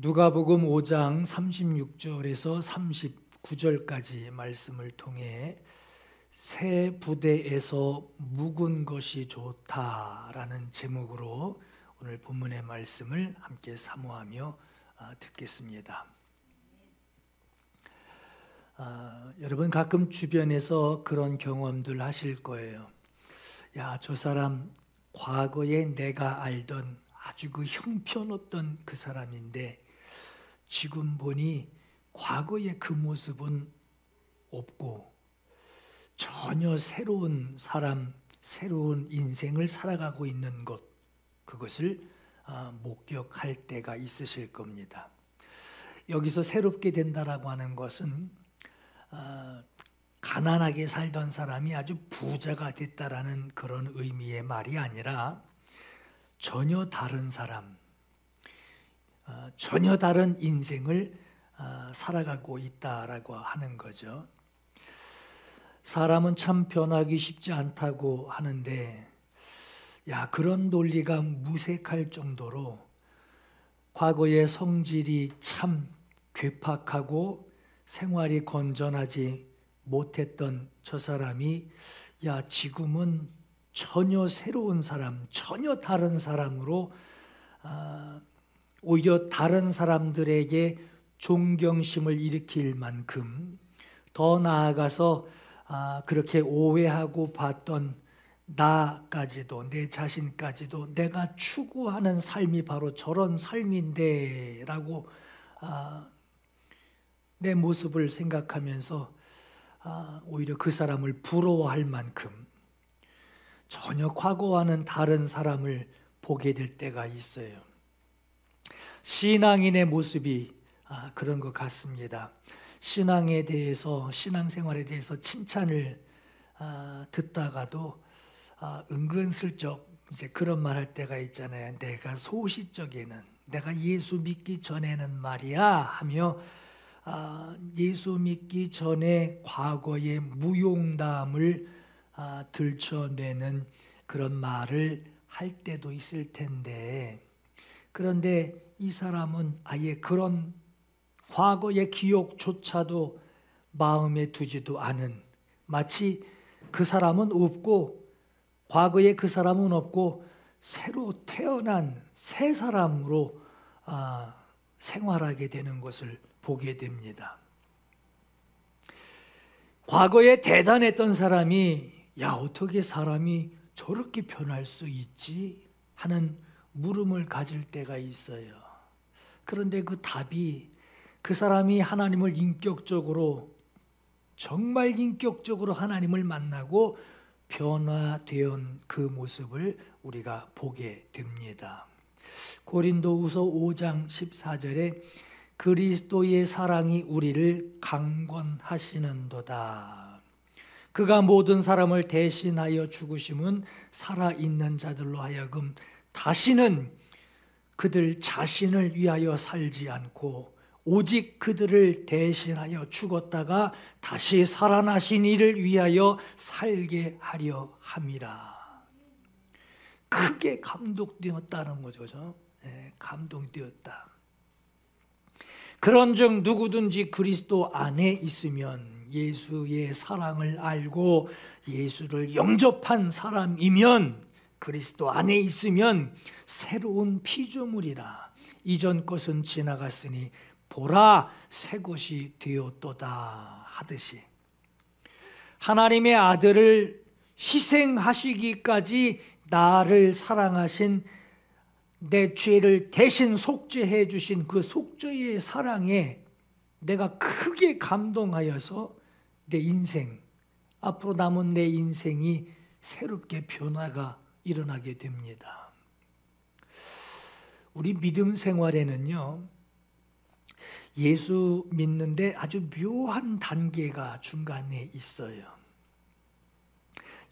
누가복음 5장 36절에서 39절까지 말씀을 통해 새 부대에서 묵은 것이 좋다라는 제목으로 오늘 본문의 말씀을 함께 사모하며 듣겠습니다. 여러분 가끔 주변에서 그런 경험들 하실 거예요. 야, 저 사람 과거에 내가 알던 아주 그 형편없던 그 사람인데 지금 보니 과거의 그 모습은 없고 전혀 새로운 사람, 새로운 인생을 살아가고 있는 것, 그것을 목격할 때가 있으실 겁니다. 여기서 새롭게 된다라고 하는 것은 가난하게 살던 사람이 아주 부자가 됐다라는 그런 의미의 말이 아니라 전혀 다른 사람, 전혀 다른 인생을 살아가고 있다라고 하는 거죠. 사람은 참 변하기 쉽지 않다고 하는데, 야, 그런 논리가 무색할 정도로 과거의 성질이 참 괴팍하고 생활이 건전하지 못했던 저 사람이 야, 지금은 전혀 새로운 사람, 전혀 다른 사람으로 오히려 다른 사람들에게 존경심을 일으킬 만큼 더 나아가서 그렇게 오해하고 봤던 나까지도, 내 자신까지도 내가 추구하는 삶이 바로 저런 삶인데 라고 내 모습을 생각하면서 오히려 그 사람을 부러워할 만큼 전혀 과거와는 다른 사람을 보게 될 때가 있어요. 신앙인의 모습이 그런 것 같습니다. 신앙에 대해서, 신앙생활에 대해서 칭찬을 듣다가도 은근슬쩍 이제 그런 말 할 때가 있잖아요. 내가 소시적에는, 내가 예수 믿기 전에는 말이야 하며 예수 믿기 전에 과거의 무용담을 들춰내는 그런 말을 할 때도 있을 텐데, 그런데 이 사람은 아예 그런 과거의 기억조차도 마음에 두지도 않은, 마치 그 사람은 없고 과거에 그 사람은 없고 새로 태어난 새 사람으로 생활하게 되는 것을 보게 됩니다. 과거에 대단했던 사람이 야, 어떻게 사람이 저렇게 변할 수 있지? 하는 물음을 가질 때가 있어요. 그런데 그 답이 그 사람이 하나님을 인격적으로, 정말 인격적으로 하나님을 만나고 변화된 그 모습을 우리가 보게 됩니다. 고린도후서 5장 14절에 그리스도의 사랑이 우리를 강권하시는도다. 그가 모든 사람을 대신하여 죽으심은 살아있는 자들로 하여금 다시는 그들 자신을 위하여 살지 않고 오직 그들을 대신하여 죽었다가 다시 살아나신 이를 위하여 살게 하려 함이라. 크게 감동되었다는 거죠. 네, 감동되었다. 그런즉 누구든지 그리스도 안에 있으면, 예수의 사랑을 알고 예수를 영접한 사람이면, 그리스도 안에 있으면 새로운 피조물이라. 이전 것은 지나갔으니 보라, 새 것이 되었도다 하듯이, 하나님의 아들을 희생하시기까지 나를 사랑하신, 내 죄를 대신 속죄해 주신 그 속죄의 사랑에 내가 크게 감동하여서 내 인생, 앞으로 남은 내 인생이 새롭게 변화가 일어나게 됩니다. 우리 믿음 생활에는요, 예수 믿는데 아주 묘한 단계가 중간에 있어요.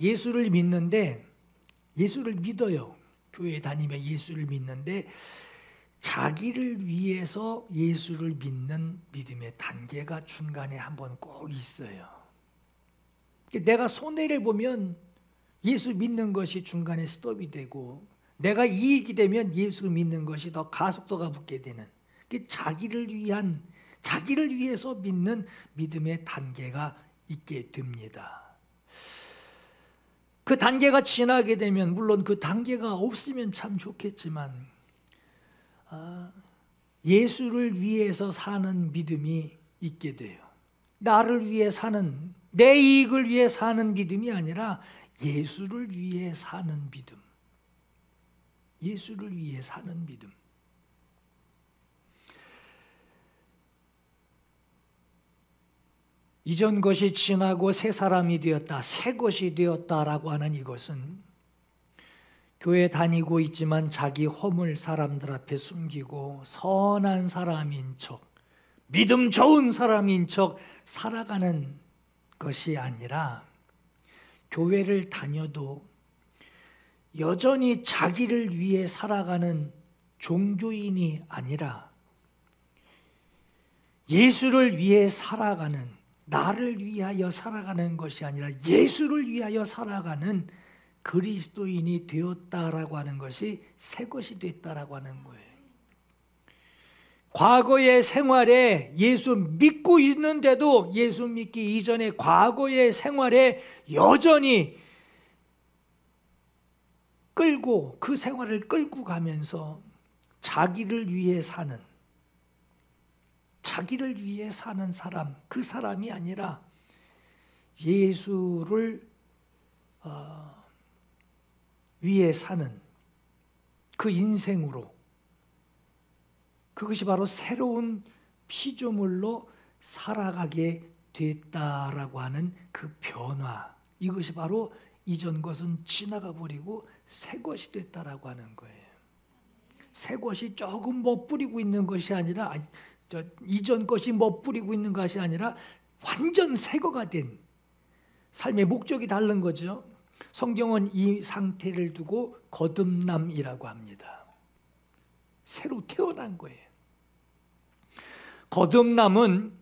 예수를 믿는데, 예수를 믿어요. 교회 다니며 예수를 믿는데 자기를 위해서 예수를 믿는 믿음의 단계가 중간에 한번 꼭 있어요. 내가 손해를 보면 예수 믿는 것이 중간에 스톱이 되고, 내가 이익이 되면 예수 믿는 것이 더 가속도가 붙게 되는 자기를 위해서 믿는 믿음의 단계가 있게 됩니다. 그 단계가 지나게 되면, 물론 그 단계가 없으면 참 좋겠지만, 예수를 위해서 사는 믿음이 있게 돼요. 나를 위해 사는, 내 이익을 위해 사는 믿음이 아니라 예수를 위해 사는 믿음. 예수를 위해 사는 믿음. 이전 것이 지나고 새 사람이 되었다, 새 것이 되었다라고 하는 이것은 교회 다니고 있지만 자기 허물 사람들 앞에 숨기고 선한 사람인 척, 믿음 좋은 사람인 척 살아가는 것이 아니라, 교회를 다녀도 여전히 자기를 위해 살아가는 종교인이 아니라 예수를 위해 살아가는, 나를 위하여 살아가는 것이 아니라 예수를 위하여 살아가는 그리스도인이 되었다라고 하는 것이 새 것이 됐다라고 하는 거예요. 과거의 생활에 예수 믿고 있는데도 예수 믿기 이전의 과거의 생활에 여전히 그 생활을 끌고 가면서 자기를 위해 사는 사람, 그 사람이 아니라 예수를 위해 사는 그 인생으로, 그것이 바로 새로운 피조물로 살아가게 됐다라고 하는 그 변화, 이것이 바로 이전 것은 지나가 버리고 새 것이 됐다라고 하는 거예요. 새 것이 조금 멋부리고 있는 것이 아니라, 이전 것이 멋부리고 있는 것이 아니라 완전 새 거가 된 삶의 목적이 다른 거죠. 성경은 이 상태를 두고 거듭남이라고 합니다. 새로 태어난 거예요. 거듭남은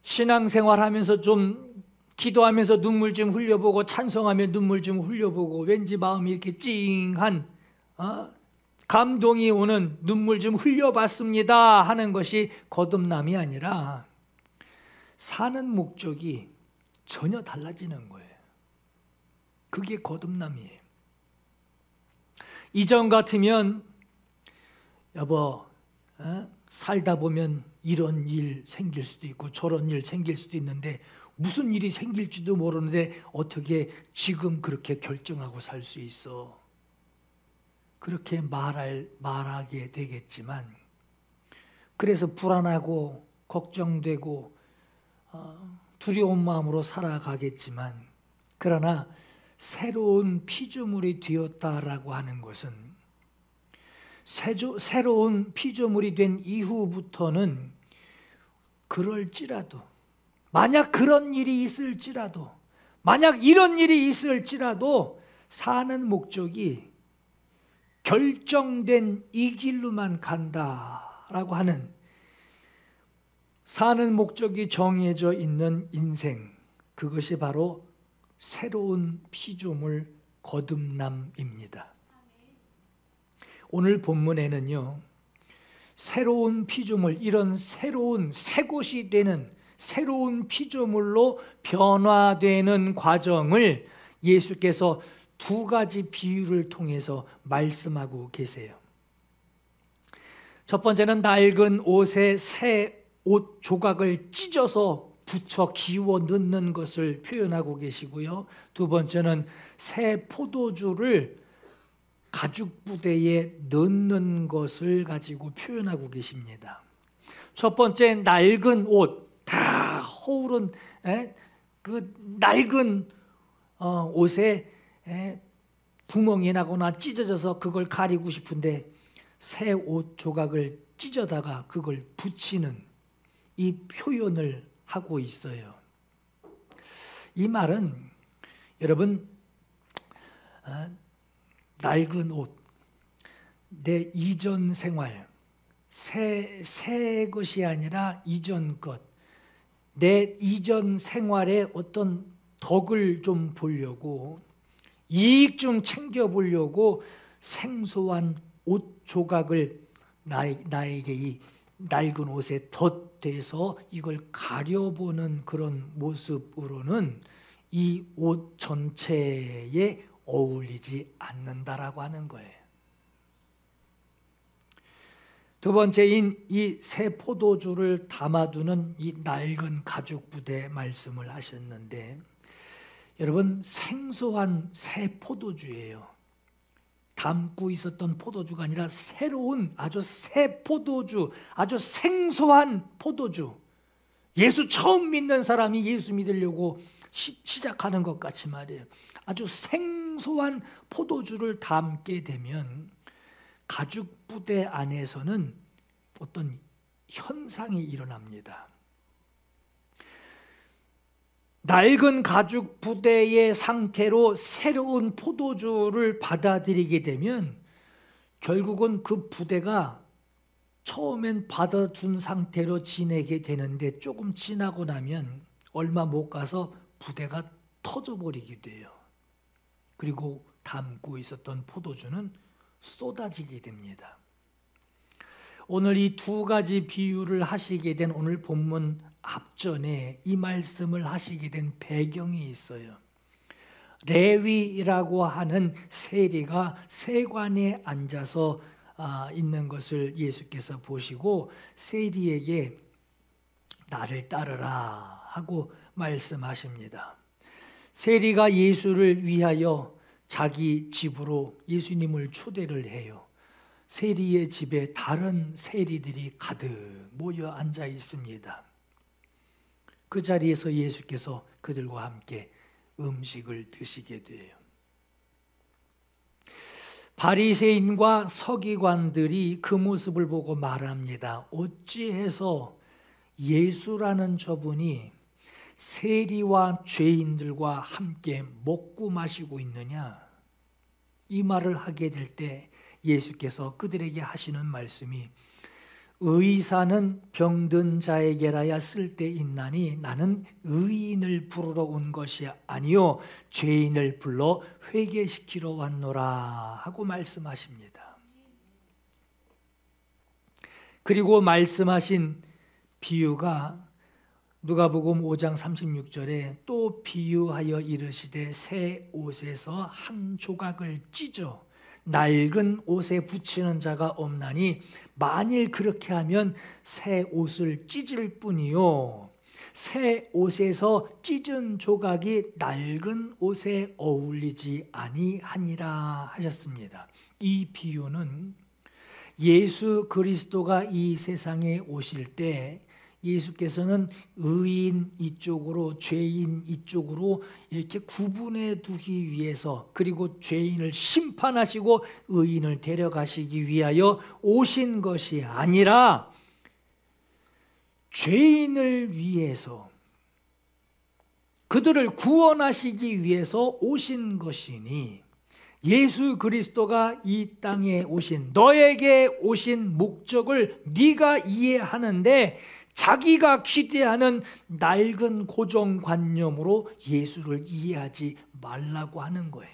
신앙생활하면서 좀 기도하면서 눈물 좀 흘려보고, 찬송하며 눈물 좀 흘려보고, 왠지 마음이 이렇게 찡한 감동이 오는 눈물 좀 흘려봤습니다 하는 것이 거듭남이 아니라, 사는 목적이 전혀 달라지는 거예요. 그게 거듭남이에요. 이전 같으면 여보, 살다 보면 이런 일 생길 수도 있고 저런 일 생길 수도 있는데 무슨 일이 생길지도 모르는데 어떻게 지금 그렇게 결정하고 살 수 있어? 그렇게 말하게 되겠지만, 그래서 불안하고 걱정되고 두려운 마음으로 살아가겠지만, 그러나 새로운 피조물이 되었다라고 하는 것은, 새로운 피조물이 된 이후부터는 그럴지라도, 만약 그런 일이 있을지라도, 만약 이런 일이 있을지라도 사는 목적이 결정된 이 길로만 간다라고 하는, 사는 목적이 정해져 있는 인생, 그것이 바로 새로운 피조물 거듭남입니다. 오늘 본문에는요, 새로운 피조물, 이런 새로운 새 것이 되는 새로운 피조물로 변화되는 과정을 예수께서 두 가지 비유를 통해서 말씀하고 계세요. 첫 번째는 낡은 옷에 새 옷 조각을 찢어서 붙여 기워 넣는 것을 표현하고 계시고요. 두 번째는 새 포도주를 가죽 부대에 넣는 것을 가지고 표현하고 계십니다. 첫 번째, 낡은 옷, 다 허울은 그 낡은 옷에 구멍이 나거나 찢어져서 그걸 가리고 싶은데 새 옷 조각을 찢어다가 그걸 붙이는 이 표현을 하고 있어요. 이 말은 여러분, 낡은 옷, 내 이전 생활, 새 것이 아니라 이전 것, 내 이전 생활에 어떤 덕을 좀 보려고, 이익 좀 챙겨보려고 생소한 옷 조각을 나에게 이 낡은 옷에 덧대서 이걸 가려보는 그런 모습으로는 이 옷 전체에 어울리지 않는다라고 하는 거예요. 두 번째인 이 새 포도주를 담아두는 이 낡은 가죽 부대 말씀을 하셨는데, 여러분, 생소한 새 포도주예요. 담고 있었던 포도주가 아니라 새로운 아주 새 포도주, 아주 생소한 포도주. 예수 처음 믿는 사람이 예수 믿으려고 시작하는 것 같이 말이에요. 아주 생소한 포도주를 담게 되면 가죽 부대 안에서는 어떤 현상이 일어납니다. 낡은 가죽 부대의 상태로 새로운 포도주를 받아들이게 되면 결국은 그 부대가 처음엔 받아준 상태로 지내게 되는데 조금 지나고 나면 얼마 못 가서 부대가 터져버리게 돼요. 그리고 담고 있었던 포도주는 쏟아지게 됩니다. 오늘 이 두 가지 비유를 하시게 된 오늘 본문 앞전에 이 말씀을 하시게 된 배경이 있어요. 레위라고 하는 세리가 세관에 앉아서 있는 것을 예수께서 보시고 세리에게 나를 따르라 하고 말씀하십니다. 세리가 예수를 위하여 자기 집으로 예수님을 초대를 해요. 세리의 집에 다른 세리들이 가득 모여 앉아 있습니다. 그 자리에서 예수께서 그들과 함께 음식을 드시게 돼요. 바리새인과 서기관들이 그 모습을 보고 말합니다. 어찌해서 예수라는 저분이 세리와 죄인들과 함께 먹고 마시고 있느냐? 이 말을 하게 될 때 예수께서 그들에게 하시는 말씀이 의사는 병든 자에게라야 쓸데있나니 나는 의인을 부르러 온 것이 아니요 죄인을 불러 회개시키러 왔노라 하고 말씀하십니다. 그리고 말씀하신 비유가 누가복음 5장 36절에 또 비유하여 이르시되 새 옷에서 한 조각을 찢어 낡은 옷에 붙이는 자가 없나니 만일 그렇게 하면 새 옷을 찢을 뿐이요 새 옷에서 찢은 조각이 낡은 옷에 어울리지 아니하니라 하셨습니다. 이 비유는 예수 그리스도가 이 세상에 오실 때 예수께서는 의인 이쪽으로 죄인 이쪽으로 이렇게 구분해 두기 위해서, 그리고 죄인을 심판하시고 의인을 데려가시기 위하여 오신 것이 아니라 죄인을 위해서, 그들을 구원하시기 위해서 오신 것이니 예수 그리스도가 이 땅에 오신, 너에게 오신 목적을 네가 이해하는데 자기가 기대하는 낡은 고정관념으로 예수를 이해하지 말라고 하는 거예요.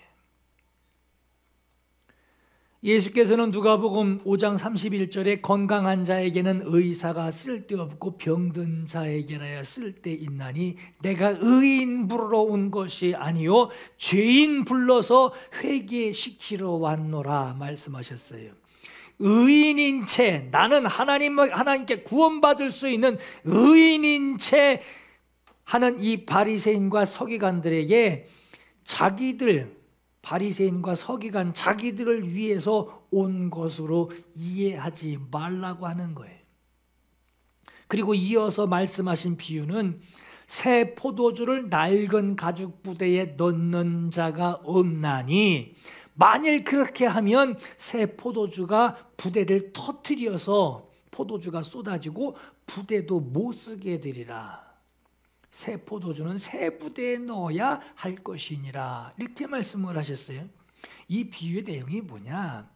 예수께서는 누가복음 5장 31절에 건강한 자에게는 의사가 쓸데없고 병든 자에게라야 쓸데있나니 내가 의인 부르러 온 것이 아니요 죄인 불러서 회개시키러 왔노라 말씀하셨어요. 의인인 채, 나는 하나님께 구원받을 수 있는 의인인 채 하는 이 바리새인과 서기관들에게 바리새인과 서기관 자기들을 위해서 온 것으로 이해하지 말라고 하는 거예요. 그리고 이어서 말씀하신 비유는 새 포도주를 낡은 가죽 부대에 넣는 자가 없나니 만일 그렇게 하면 새 포도주가 부대를 터뜨려서 포도주가 쏟아지고 부대도 못 쓰게 되리라. 새 포도주는 새 부대에 넣어야 할 것이니라. 이렇게 말씀을 하셨어요. 이 비유의 내용이 뭐냐?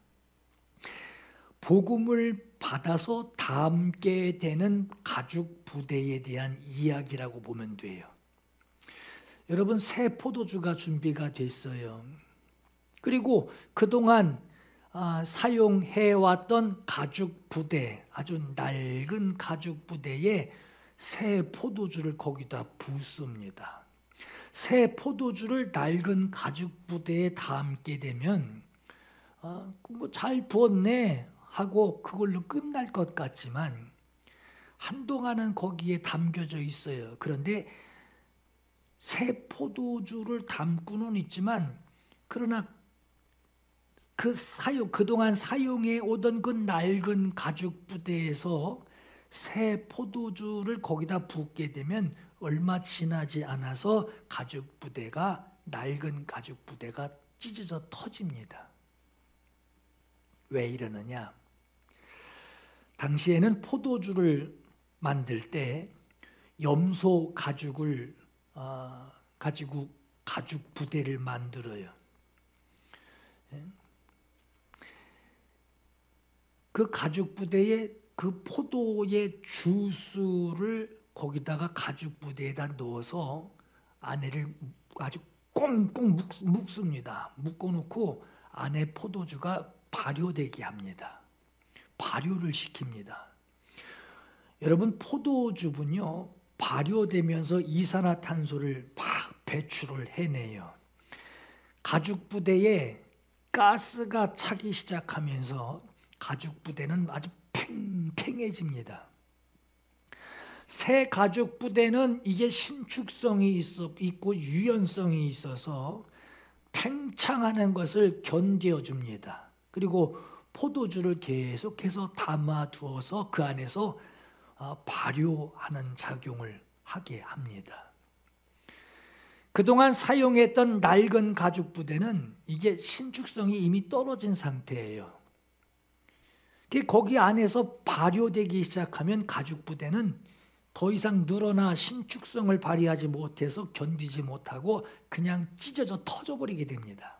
복음을 받아서 담게 되는 가죽 부대에 대한 이야기라고 보면 돼요. 여러분, 새 포도주가 준비가 됐어요. 그리고 그동안 사용해왔던 가죽 부대, 아주 낡은 가죽 부대에 새 포도주를 거기다 붓습니다. 새 포도주를 낡은 가죽 부대에 담게 되면 뭐 잘 부었네 하고 그걸로 끝날 것 같지만 한동안은 거기에 담겨져 있어요. 그런데 새 포도주를 담고는 있지만 그러나 그동안 사용해 오던 그 낡은 가죽 부대에서 새 포도주를 거기다 붓게 되면 얼마 지나지 않아서 낡은 가죽 부대가 찢어져 터집니다. 왜 이러느냐? 당시에는 포도주를 만들 때 염소 가죽을 가지고 가죽 부대를 만들어요. 그 가죽 부대에 그 포도의 주스를 거기다가 가죽 부대에다 넣어서 안에를 아주 꽁꽁 묶습니다. 묶어놓고 안에 포도주가 발효되게 합니다. 발효를 시킵니다. 여러분, 포도주는요 발효되면서 이산화탄소를 막 배출을 해내요. 가죽 부대에 가스가 차기 시작하면서 가죽 부대는 아주 팽팽해집니다. 새 가죽 부대는 이게 신축성이 있고 유연성이 있어서 팽창하는 것을 견뎌줍니다. 그리고 포도주를 계속해서 담아두어서 그 안에서 발효하는 작용을 하게 합니다. 그동안 사용했던 낡은 가죽 부대는 이게 신축성이 이미 떨어진 상태예요. 거기 안에서 발효되기 시작하면 가죽 부대는 더 이상 늘어나 신축성을 발휘하지 못해서 견디지 못하고 그냥 찢어져 터져버리게 됩니다.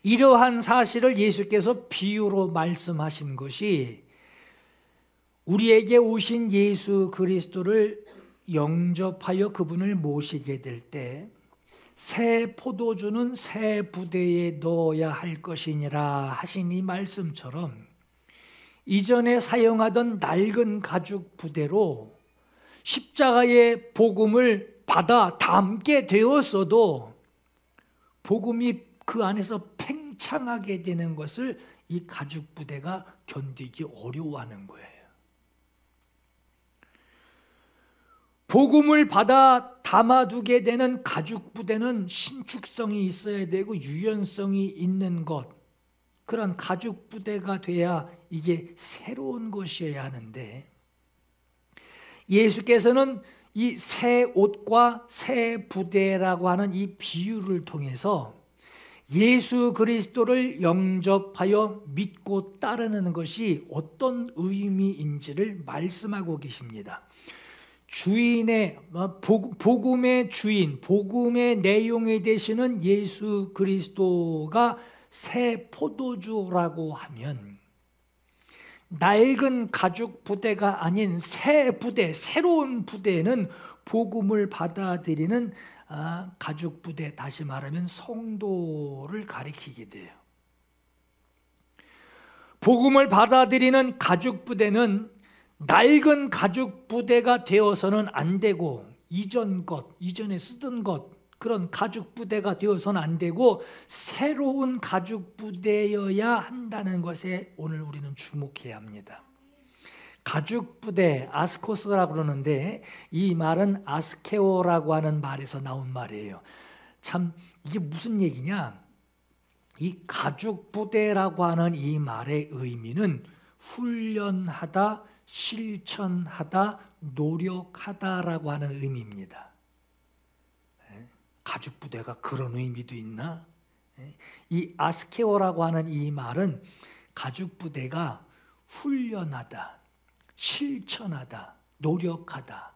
이러한 사실을 예수께서 비유로 말씀하신 것이 우리에게 오신 예수 그리스도를 영접하여 그분을 모시게 될 때 새 포도주는 새 부대에 넣어야 할 것이니라 하신 이 말씀처럼 이전에 사용하던 낡은 가죽 부대로 십자가의 복음을 받아 담게 되었어도 복음이 그 안에서 팽창하게 되는 것을 이 가죽 부대가 견디기 어려워하는 거예요. 복음을 받아 담아두게 되는 가죽 부대는 신축성이 있어야 되고 유연성이 있는 것, 그런 가죽 부대가 돼야 이게 새로운 것이어야 하는데 예수께서는 이 새 옷과 새 부대라고 하는 이 비유를 통해서 예수 그리스도를 영접하여 믿고 따르는 것이 어떤 의미인지를 말씀하고 계십니다. 복음의 주인, 복음의 내용이 되시는 예수 그리스도가 새 포도주라고 하면 낡은 가죽 부대가 아닌 새 부대, 새로운 부대는 복음을 받아들이는 가죽 부대, 다시 말하면 성도를 가리키게 돼요. 복음을 받아들이는 가죽 부대는 낡은 가죽 부대가 되어서는 안 되고 이전에 쓰던 것, 그런 가죽 부대가 되어서는 안 되고 새로운 가죽 부대여야 한다는 것에 오늘 우리는 주목해야 합니다. 가죽 부대, 아스코스라고 그러는데 이 말은 아스케오라고 하는 말에서 나온 말이에요. 참 이게 무슨 얘기냐? 이 가죽 부대라고 하는 이 말의 의미는 훈련하다, 실천하다, 노력하다라고 하는 의미입니다. 가죽 부대가 그런 의미도 있나? 이 아스케오라고 하는 이 말은 가죽 부대가 훈련하다, 실천하다, 노력하다.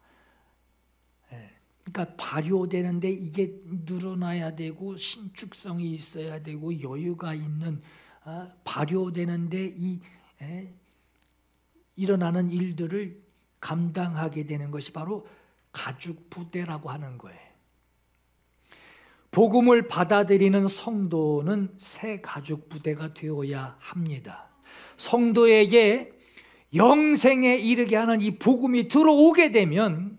그러니까 발효되는데 이게 늘어나야 되고 신축성이 있어야 되고 여유가 있는 발효되는데 일어나는 일들을 감당하게 되는 것이 바로 가죽 부대라고 하는 거예요. 복음을 받아들이는 성도는 새 가죽 부대가 되어야 합니다. 성도에게 영생에 이르게 하는 이 복음이 들어오게 되면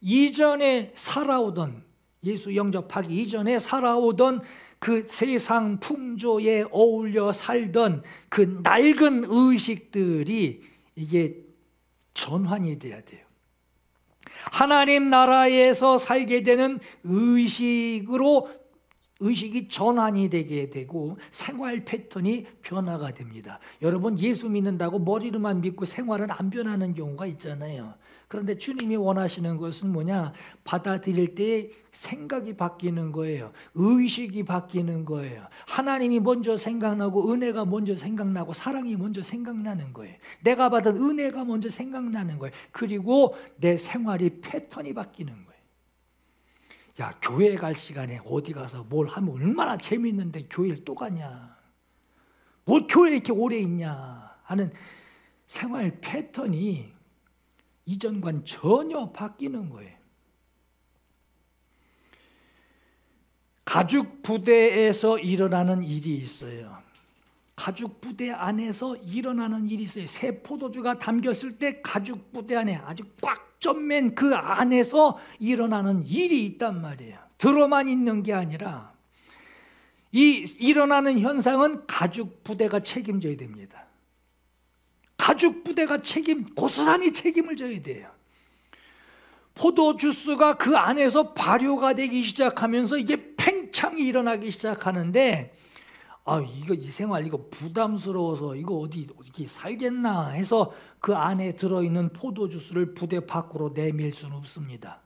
이전에 살아오던, 예수 영접하기 이전에 살아오던 그 세상 풍조에 어울려 살던 그 낡은 의식들이 이게 전환이 돼야 돼요. 하나님 나라에서 살게 되는 의식이 전환이 되게 되고 생활 패턴이 변화가 됩니다. 여러분, 예수 믿는다고 머리로만 믿고 생활은 안 변하는 경우가 있잖아요. 그런데 주님이 원하시는 것은 뭐냐? 받아들일 때 생각이 바뀌는 거예요. 의식이 바뀌는 거예요. 하나님이 먼저 생각나고 은혜가 먼저 생각나고 사랑이 먼저 생각나는 거예요. 내가 받은 은혜가 먼저 생각나는 거예요. 그리고 내 생활이 패턴이 바뀌는 거예요. 야, 교회 갈 시간에 어디 가서 뭘 하면 얼마나 재미있는데 교회를 또 가냐? 뭘 교회에 이렇게 오래 있냐? 하는 생활 패턴이 이전과는 전혀 바뀌는 거예요. 가죽 부대에서 일어나는 일이 있어요. 가죽 부대 안에서 일어나는 일이 있어요. 새 포도주가 담겼을 때 가죽 부대 안에 아주 꽉 쪄맨 그 안에서 일어나는 일이 있단 말이에요. 들어만 있는 게 아니라 이 일어나는 현상은 가죽 부대가 책임져야 됩니다. 가죽 부대가 고스란히 책임을 져야 돼요. 포도 주스가 그 안에서 발효가 되기 시작하면서 이게 팽창이 일어나기 시작하는데, 이 생활 이거 부담스러워서 이거 어디 살겠나 해서 그 안에 들어있는 포도 주스를 부대 밖으로 내밀 수는 없습니다.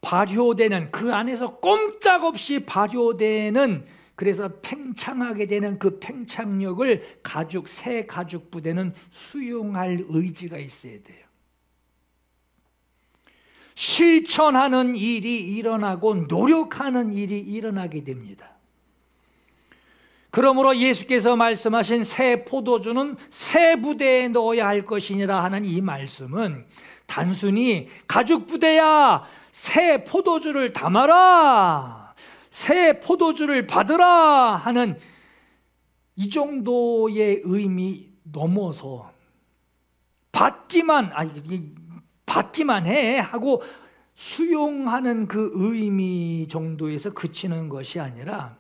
발효되는, 그 안에서 꼼짝없이 발효되는, 그래서 팽창하게 되는 그 팽창력을 새 가죽 부대는 수용할 의지가 있어야 돼요. 실천하는 일이 일어나고 노력하는 일이 일어나게 됩니다. 그러므로 예수께서 말씀하신 새 포도주는 새 부대에 넣어야 할 것이니라 하는 이 말씀은 단순히 가죽 부대야 새 포도주를 담아라, 새 포도주를 받으라 하는 이 정도의 의미 넘어서 받기만 해 하고 수용하는 그 의미 정도에서 그치는 것이 아니라,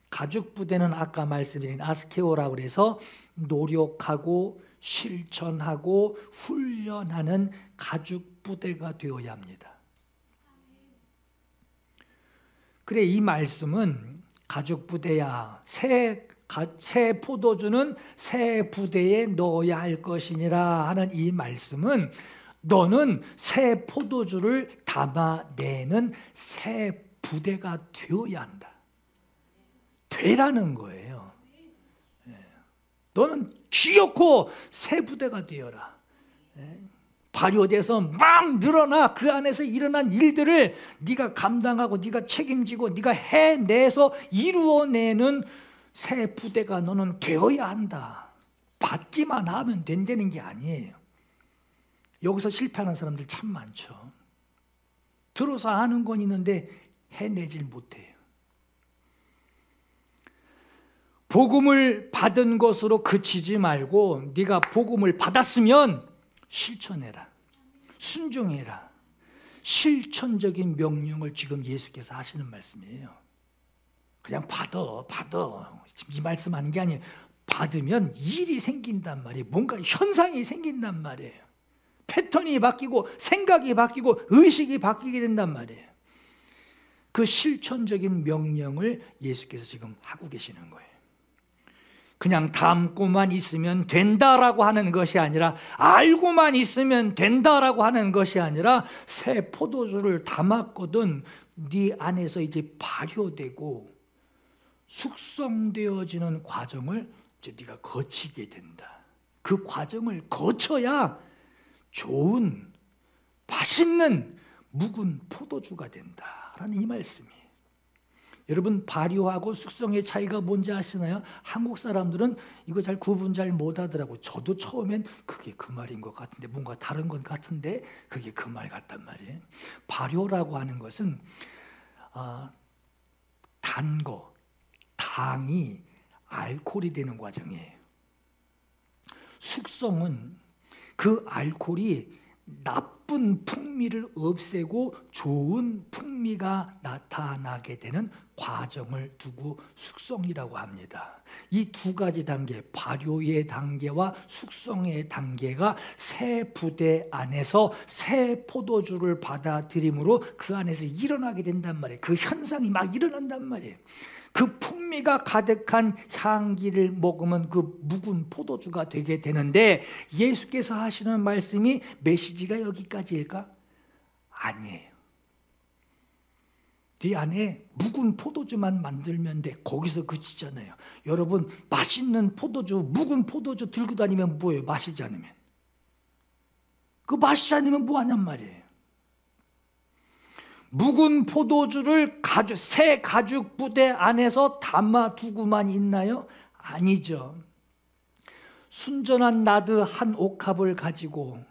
가죽 부대는 아까 말씀드린 아스케오라고 해서 노력하고 실천하고 훈련하는 가죽 부대가 되어야 합니다. 그래, 이 말씀은 가죽 부대야, 새 포도주는 새 부대에 넣어야 할 것이니라 하는 이 말씀은 너는 새 포도주를 담아내는 새 부대가 되어야 한다. 되라는 거예요. 너는 기어코 새 부대가 되어라. 발효돼서 막 늘어나 그 안에서 일어난 일들을 네가 감당하고 네가 책임지고 네가 해내서 이루어내는 새 부대가 너는 되어야 한다. 받기만 하면 된다는 게 아니에요. 여기서 실패하는 사람들 참 많죠. 들어서 아는 건 있는데 해내질 못해요. 복음을 받은 것으로 그치지 말고 네가 복음을 받았으면 실천해라. 순종해라. 실천적인 명령을 지금 예수께서 하시는 말씀이에요. 그냥 받아. 지금 이 말씀하는 게 아니에요. 받으면 일이 생긴단 말이에요. 뭔가 현상이 생긴단 말이에요. 패턴이 바뀌고 생각이 바뀌고 의식이 바뀌게 된단 말이에요. 그 실천적인 명령을 예수께서 지금 하고 계시는 거예요. 그냥 담고만 있으면 된다라고 하는 것이 아니라, 알고만 있으면 된다라고 하는 것이 아니라, 새 포도주를 담았거든 네 안에서 이제 발효되고 숙성되어지는 과정을 이제 네가 거치게 된다. 그 과정을 거쳐야 좋은 맛있는 묵은 포도주가 된다라는 이 말씀이에요. 여러분, 발효하고 숙성의 차이가 뭔지 아시나요? 한국 사람들은 이거 잘 구분 잘 못하더라고요. 저도 처음엔 그게 그 말인 것 같은데, 뭔가 다른 것 같은데 그게 그 말 같단 말이에요. 발효라고 하는 것은 단 거, 당이 알코올이 되는 과정이에요. 숙성은 그 알코올이 나쁜 풍미를 없애고 좋은 풍미가 나타나게 되는 과정을 두고 숙성이라고 합니다. 이 두 가지 단계, 발효의 단계와 숙성의 단계가 새 부대 안에서 새 포도주를 받아들임으로 그 안에서 일어나게 된단 말이에요. 그 현상이 막 일어난단 말이에요. 그 풍미가 가득한 향기를 먹으면 그 묵은 포도주가 되게 되는데, 예수께서 하시는 말씀이 메시지가 여기까지일까? 아니에요. 네 안에 묵은 포도주만 만들면 돼. 거기서 그치잖아요. 여러분, 맛있는 포도주, 묵은 포도주 들고 다니면 뭐예요? 마시지 않으면. 그 마시지 않으면 뭐 하냔 말이에요. 묵은 포도주를 새 가죽 부대 안에서 담아두고만 있나요? 아니죠. 순전한 나드 한 옥합을 가지고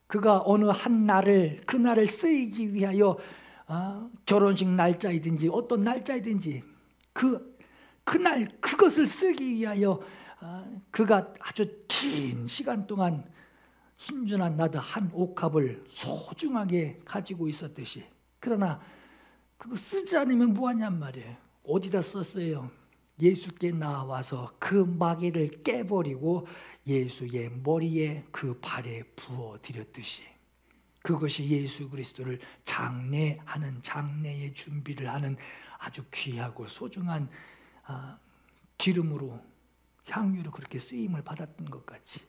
그가 어느 한 날을, 그날을 쓰이기 위하여 결혼식 날짜이든지 어떤 날짜이든지 그날 그것을 쓰기 위하여 그가 아주 긴 시간 동안 순전한 나드 한 옥합을 소중하게 가지고 있었듯이, 그러나 그거 쓰지 않으면 뭐하냔 말이에요. 어디다 썼어요? 예수께 나와서 그 마개를 깨버리고 예수의 머리에 그 발에 부어드렸듯이, 그것이 예수 그리스도를 장례하는, 장례의 준비를 하는 아주 귀하고 소중한 기름으로, 향유로 그렇게 쓰임을 받았던 것 같이,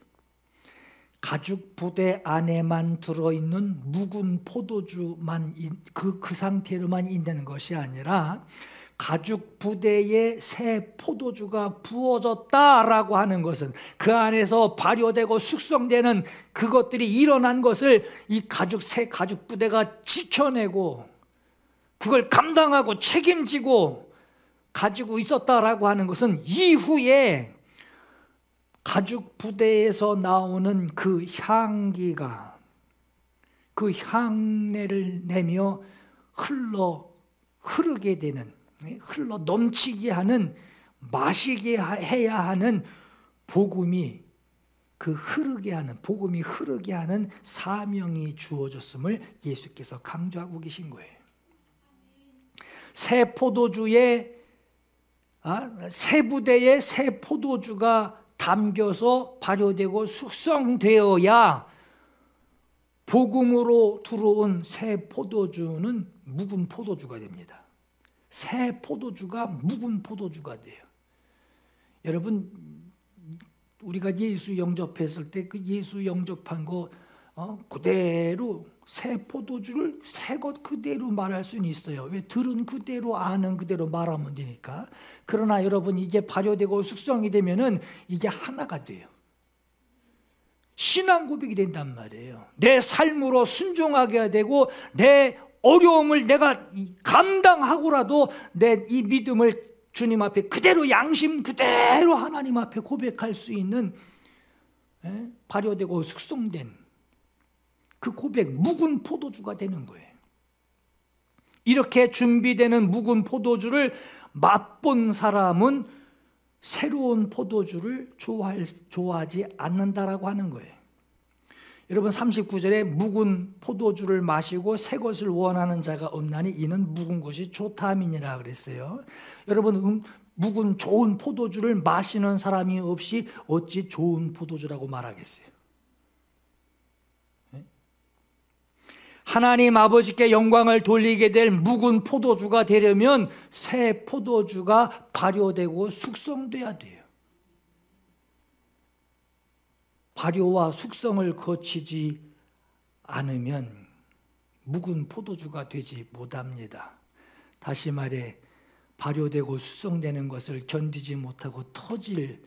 가죽 부대 안에만 들어있는 묵은 포도주만 그 상태로만 있는 것이 아니라 가죽 부대에 새 포도주가 부어졌다라고 하는 것은 그 안에서 발효되고 숙성되는 그것들이 일어난 것을 이 새 가죽 부대가 지켜내고 그걸 감당하고 책임지고 가지고 있었다라고 하는 것은, 이후에 가죽 부대에서 나오는 그 향기가, 그 향내를 내며 흐르게 되는, 흘러 넘치게 하는, 마시게 해야 하는 복음이, 복음이 흐르게 하는 사명이 주어졌음을 예수께서 강조하고 계신 거예요. 새 포도주에, 새 부대에 새 포도주가 담겨서 발효되고 숙성되어야 복음으로 들어온 새 포도주는 묵은 포도주가 됩니다. 새 포도주가 묵은 포도주가 돼요. 여러분, 우리가 예수 영접했을 때 그 예수 영접한 거 그대로 새 포도주를 새 것 그대로 말할 수는 있어요. 왜? 들은 그대로 아는 그대로 말하면 되니까. 그러나 여러분, 이게 발효되고 숙성이 되면은 이게 하나가 돼요. 신앙 고백이 된단 말이에요. 내 삶으로 순종하게 되고 내 어려움을 내가 감당하고라도 내 이 믿음을 주님 앞에 그대로, 양심 그대로 하나님 앞에 고백할 수 있는 발효되고 숙성된 그 고백, 묵은 포도주가 되는 거예요. 이렇게 준비되는 묵은 포도주를 맛본 사람은 새로운 포도주를 좋아하지 않는다라고 하는 거예요. 여러분, 39절에 묵은 포도주를 마시고 새 것을 원하는 자가 없나니 이는 묵은 것이 좋다 함이니라 그랬어요. 여러분, 묵은 좋은 포도주를 마시는 사람이 없이 어찌 좋은 포도주라고 말하겠어요? 하나님 아버지께 영광을 돌리게 될 묵은 포도주가 되려면 새 포도주가 발효되고 숙성돼야 돼요. 발효와 숙성을 거치지 않으면 묵은 포도주가 되지 못합니다. 다시 말해, 발효되고 숙성되는 것을 견디지 못하고 터질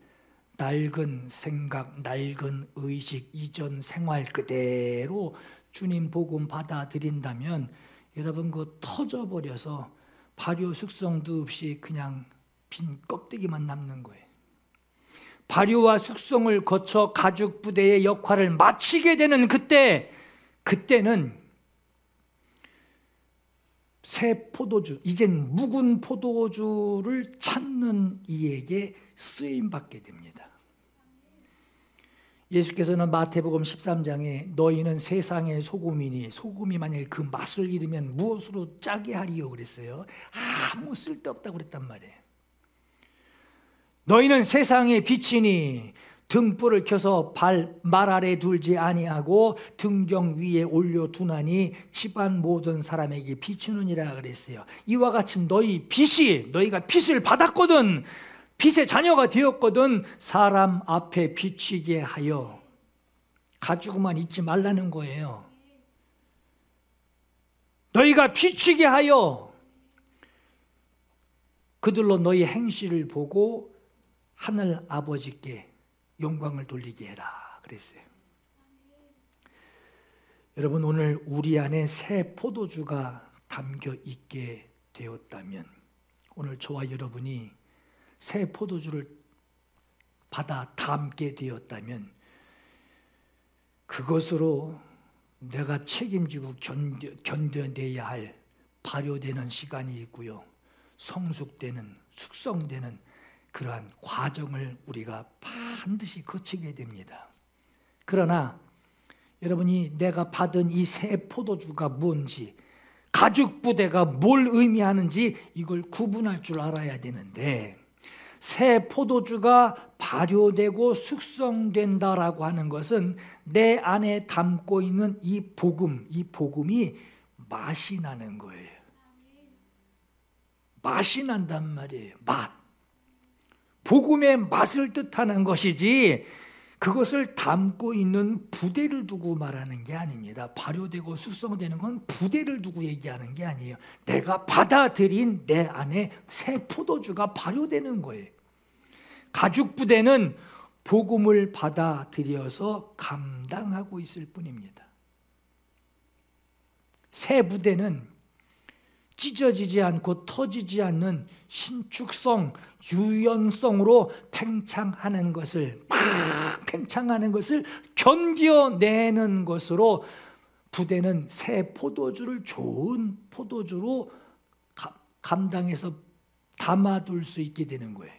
낡은 생각, 낡은 의식, 이전 생활 그대로 주님 복음 받아들인다면 여러분, 그거 터져버려서 발효 숙성도 없이 그냥 빈 껍데기만 남는 거예요. 발효와 숙성을 거쳐 가죽 부대의 역할을 마치게 되는 그때는 새 포도주, 이젠 묵은 포도주를 찾는 이에게 쓰임받게 됩니다. 예수께서는 마태복음 13장에 너희는 세상의 소금이니 소금이 만약에 그 맛을 잃으면 무엇으로 짜게 하리요 그랬어요. 아무 쓸데없다고 그랬단 말이에요. 너희는 세상의 빛이니 등불을 켜서 말 아래 둘지 아니하고 등경 위에 올려두나니 집안 모든 사람에게 비추느니라 그랬어요. 이와 같이 너희가 빛을 받았거든, 빛의 자녀가 되었거든 사람 앞에 비추게 하여 가지고만 있지 말라는 거예요. 너희가 비추게 하여 그들로 너희 행실을 보고 하늘 아버지께 영광을 돌리게 해라 그랬어요. 여러분, 오늘 우리 안에 새 포도주가 담겨 있게 되었다면, 오늘 저와 여러분이 새 포도주를 받아 담게 되었다면 그것으로 내가 책임지고 견뎌내야 할 발효되는 시간이 있고요, 성숙되는, 숙성되는 그러한 과정을 우리가 반드시 거치게 됩니다. 그러나 여러분이 내가 받은 이 새 포도주가 뭔지, 가죽 부대가 뭘 의미하는지 이걸 구분할 줄 알아야 되는데, 새 포도주가 발효되고 숙성된다라고 하는 것은 내 안에 담고 있는 이 복음이 맛이 나는 거예요. 맛이 난단 말이에요. 맛. 복음의 맛을 뜻하는 것이지 그것을 담고 있는 부대를 두고 말하는 게 아닙니다. 발효되고 숙성되는 건 부대를 두고 얘기하는 게 아니에요. 내가 받아들인 내 안에 새 포도주가 발효되는 거예요. 가죽 부대는 복음을 받아들여서 감당하고 있을 뿐입니다. 새 부대는 찢어지지 않고 터지지 않는 신축성, 유연성으로 팽창하는 것을 견뎌내는 것으로 부대는 새 포도주를 좋은 포도주로 감당해서 담아둘 수 있게 되는 거예요.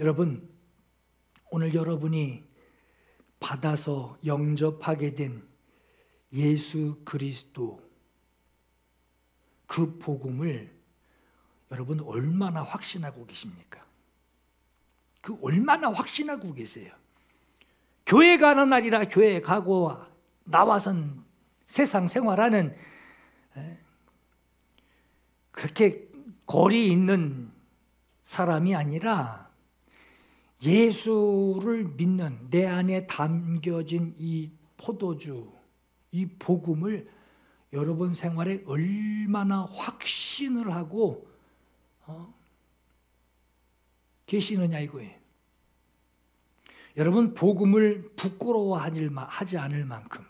여러분, 오늘 여러분이 받아서 영접하게 된 예수 그리스도, 그 복음을 여러분 얼마나 확신하고 계십니까? 그 얼마나 확신하고 계세요? 교회 가는 날이라 교회 가고 나와선 세상 생활하는, 그렇게 거리 있는 사람이 아니라 예수를 믿는 내 안에 담겨진 이 포도주, 이 복음을 여러분 생활에 얼마나 확신을 하고 계시느냐 이거예요. 여러분, 복음을 부끄러워하지 않을 만큼,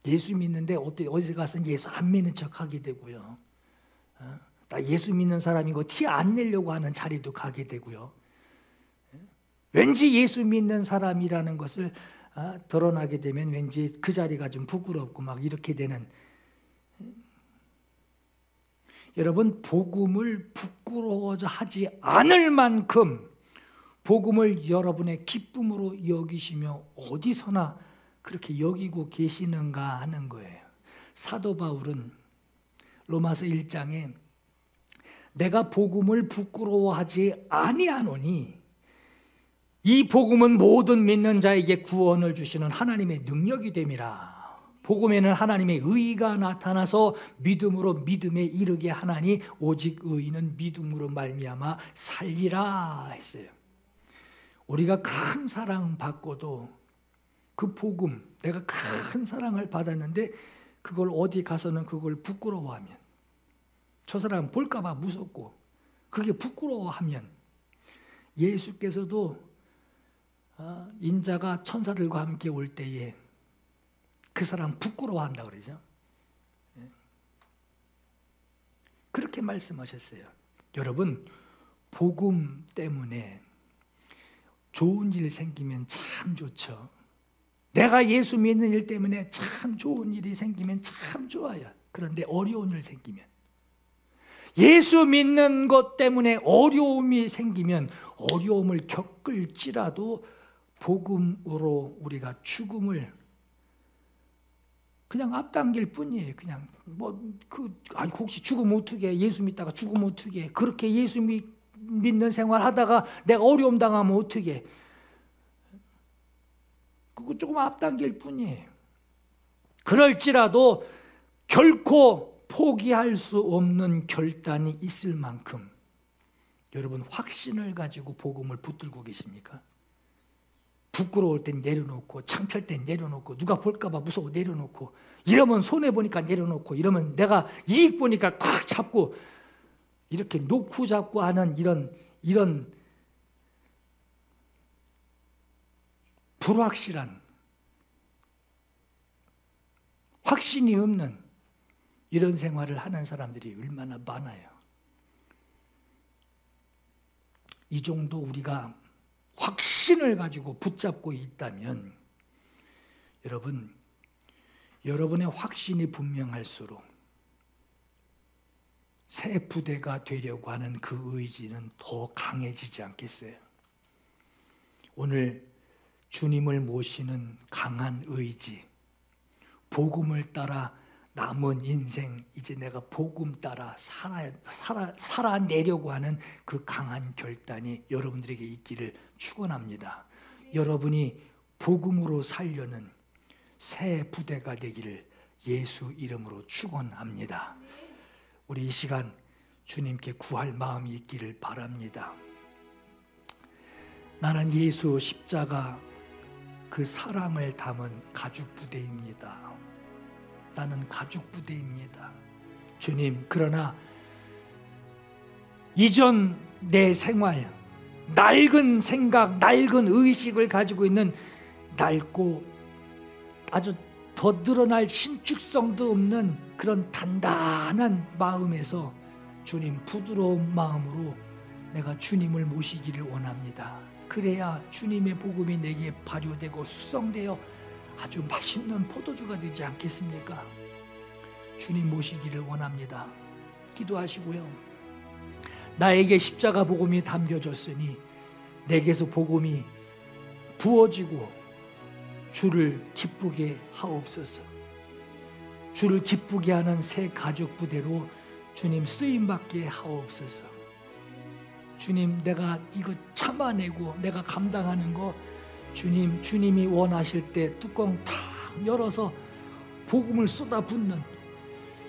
예수 믿는데 어디 가서 예수 안 믿는 척하게 되고요, 나 예수 믿는 사람이고 티 안 내려고 하는 자리도 가게 되고요, 왠지 예수 믿는 사람이라는 것을 드러나게 되면 왠지 그 자리가 좀 부끄럽고 막 이렇게 되는, 여러분, 복음을 부끄러워하지 않을 만큼 복음을 여러분의 기쁨으로 여기시며 어디서나 그렇게 여기고 계시는가 하는 거예요. 사도 바울은 로마서 1장에 내가 복음을 부끄러워하지 아니하노니 이 복음은 모든 믿는 자에게 구원을 주시는 하나님의 능력이 됨이라. 복음에는 하나님의 의가 나타나서 믿음으로 믿음에 이르게 하나니 오직 의인은 믿음으로 말미암아 살리라 했어요. 우리가 큰 사랑 받고도 그 복음, 내가 큰 사랑을 받았는데 그걸 어디 가서는 그걸 부끄러워하면, 저 사람 볼까 봐 무섭고 그게 부끄러워하면, 예수께서도 인자가 천사들과 함께 올 때에 그 사람 부끄러워한다 그러죠. 그렇게 말씀하셨어요. 여러분, 복음 때문에 좋은 일 생기면 참 좋죠. 내가 예수 믿는 일 때문에 참 좋은 일이 생기면 참 좋아요. 그런데 어려운 일 생기면, 예수 믿는 것 때문에 어려움이 생기면 어려움을 겪을지라도 복음으로 우리가 죽음을 그냥 앞당길 뿐이에요. 그냥 혹시 죽으면 어떻게, 예수 믿다가 죽으면 어떻게, 그렇게 예수 믿는 생활 하다가 내가 어려움 당하면 어떻게, 그거 조금 앞당길 뿐이에요. 그럴지라도 결코 포기할 수 없는 결단이 있을 만큼 여러분 확신을 가지고 복음을 붙들고 계십니까? 부끄러울 땐 내려놓고, 창피할 땐 내려놓고, 누가 볼까 봐 무서워 내려놓고, 이러면 손해보니까 내려놓고, 이러면 내가 이익 보니까 꽉 잡고, 이렇게 놓고 잡고 하는 이런 불확실한, 확신이 없는 이런 생활을 하는 사람들이 얼마나 많아요. 이 정도 우리가 확신을 가지고 붙잡고 있다면 여러분, 여러분의 확신이 분명할수록 새 부대가 되려고 하는 그 의지는 더 강해지지 않겠어요? 오늘 주님을 모시는 강한 의지, 복음을 따라 남은 인생 이제 내가 복음 따라 살아내려고 하는 그 강한 결단이 여러분들에게 있기를 축원합니다. 여러분이 복음으로 살려는 새 부대가 되기를 예수 이름으로 축원합니다. 우리 이 시간 주님께 구할 마음이 있기를 바랍니다. 나는 예수 십자가 그 사랑을 담은 가죽 부대입니다. 나는 가죽 부대입니다. 주님, 그러나 이전 내 생활, 낡은 생각, 낡은 의식을 가지고 있는 낡고 아주 더 늘어날 신축성도 없는 그런 단단한 마음에서 주님, 부드러운 마음으로 내가 주님을 모시기를 원합니다. 그래야 주님의 복음이 내게 발효되고 수성되어 아주 맛있는 포도주가 되지 않겠습니까? 주님 모시기를 원합니다. 기도하시고요. 나에게 십자가 복음이 담겨졌으니 내게서 복음이 부어지고 주를 기쁘게 하옵소서. 주를 기쁘게 하는 새 가죽 부대로 주님 쓰임받게 하옵소서. 주님, 내가 이거 참아내고 내가 감당하는 거 주님, 주님이 원하실 때 뚜껑 탁 열어서 복음을 쏟아붓는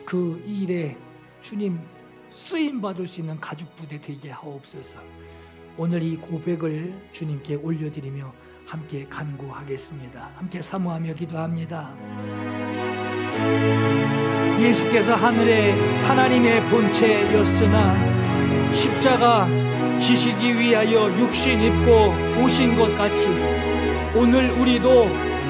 그 일에 주님 쓰임받을 수 있는 가죽 부대 되게 하옵소서. 오늘 이 고백을 주님께 올려드리며 함께 간구하겠습니다. 함께 사모하며 기도합니다. 예수께서 하늘에 하나님의 본체였으나 십자가 지시기 위하여 육신 입고 오신 것 같이 오늘 우리도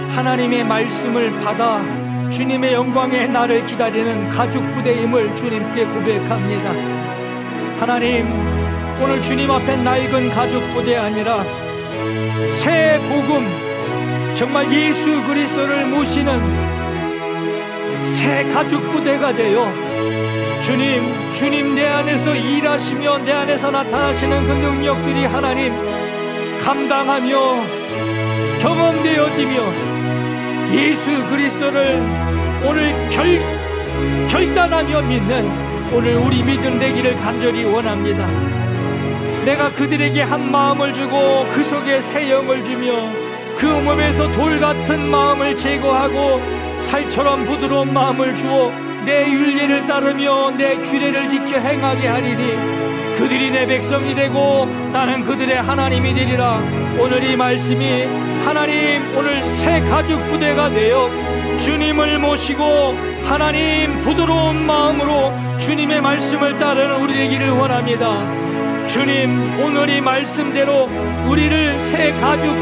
하나님의 말씀을 받아 주님의 영광의 날을 기다리는 가죽 부대임을 주님께 고백합니다. 하나님, 오늘 주님 앞에 낡은 가죽 부대 아니라 새 복음, 정말 예수 그리스도를 모시는 새 가죽 부대가 되어 주님 내 안에서 일하시며 내 안에서 나타나시는 그 능력들이 하나님 감당하며 경험되어지며 예수 그리스도를 오늘 결단하며 믿는 오늘 우리 믿음 되기를 간절히 원합니다. 내가 그들에게 한 마음을 주고 그 속에 새 영을 주며 그 몸에서 돌 같은 마음을 제거하고 살처럼 부드러운 마음을 주어 내 윤리를 따르며 내 규례를 지켜 행하게 하리니 그들이 내 백성이 되고 나는 그들의 하나님이 되리라. 오늘 이 말씀이 하나님 오늘 새 가죽 부대가 되어 주님을 모시고 하나님 부드러운 마음으로 주님의 말씀을 따르는 우리 되기를 원합니다. 주님, 오늘 이 말씀대로 우리를 새 가죽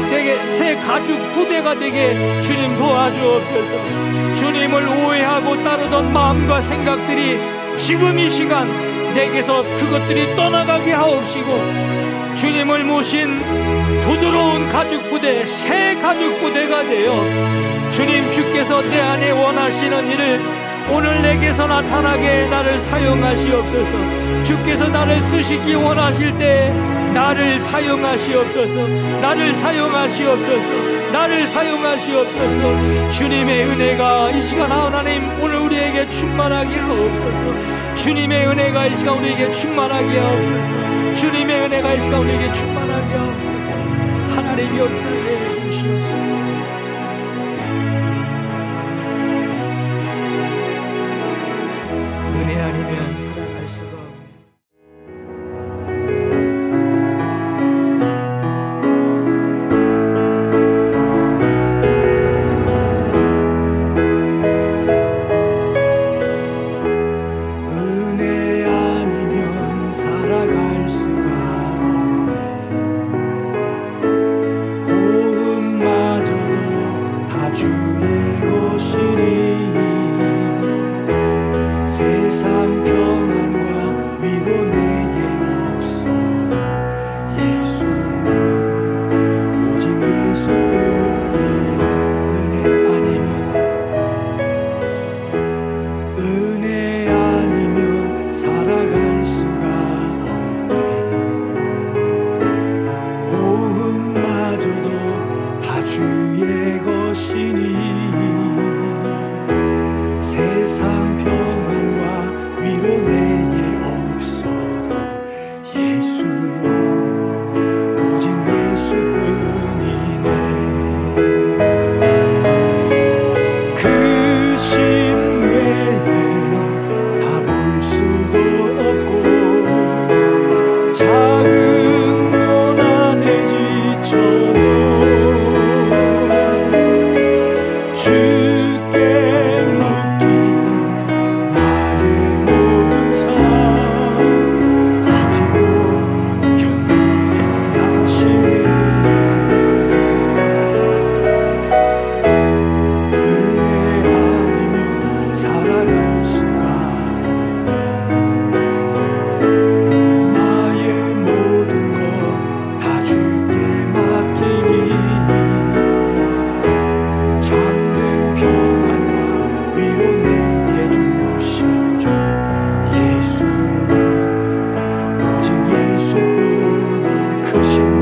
부대가 되게 주님 도와주옵소서. 주님을 오해하고 따르던 마음과 생각들이 지금 이 시간 내게서 그것들이 떠나가게 하옵시고 주님을 모신 부드러운 가죽 부대, 새 가죽 부대가 되어 주님 주께서 내 안에 원하시는 일을 오늘 내게서 나타나게 나를 사용하시옵소서. 주께서 나를 쓰시기 원하실 때 나를 사용하시옵소서. 나를 사용하시옵소서. 나를 사용하시옵소서. 주님의 은혜가 이 시간 하나님 오늘 우리에게 충만하게 하옵소서. 주님의 은혜가 이 시간 우리에게 충만하게 하옵소서. 주님의 은혜가 이 시간 우리에게 충만하게 하옵소서. 하나님 역사해 주시옵소서. 은혜 아니면 살아갈 수가 없네. 은혜 아니면 살아갈 수가 없네. 호흡마저도 다 주의 것이니 세상 평안과 위로 내게 없어도 예수 오직 예수뿐이네. 은혜 아니면 살아갈 수가 없네. 호흡마저도 다 주의 것이니 세상 평안과 위로 내게 없어도 예수 오직 예수뿐이네. 그 신 외에 다 볼 수도 없고 작은 고난에 지쳐도 주께 맡긴 나의 모든 삶 버티고 견디게 하시네. 은혜 아니면 살아갈 수가 없네. 나의 모든 것 다 주께 맡기니 참된 평안과 위로 내게 주신 주 예수 오직 예수뿐이 크신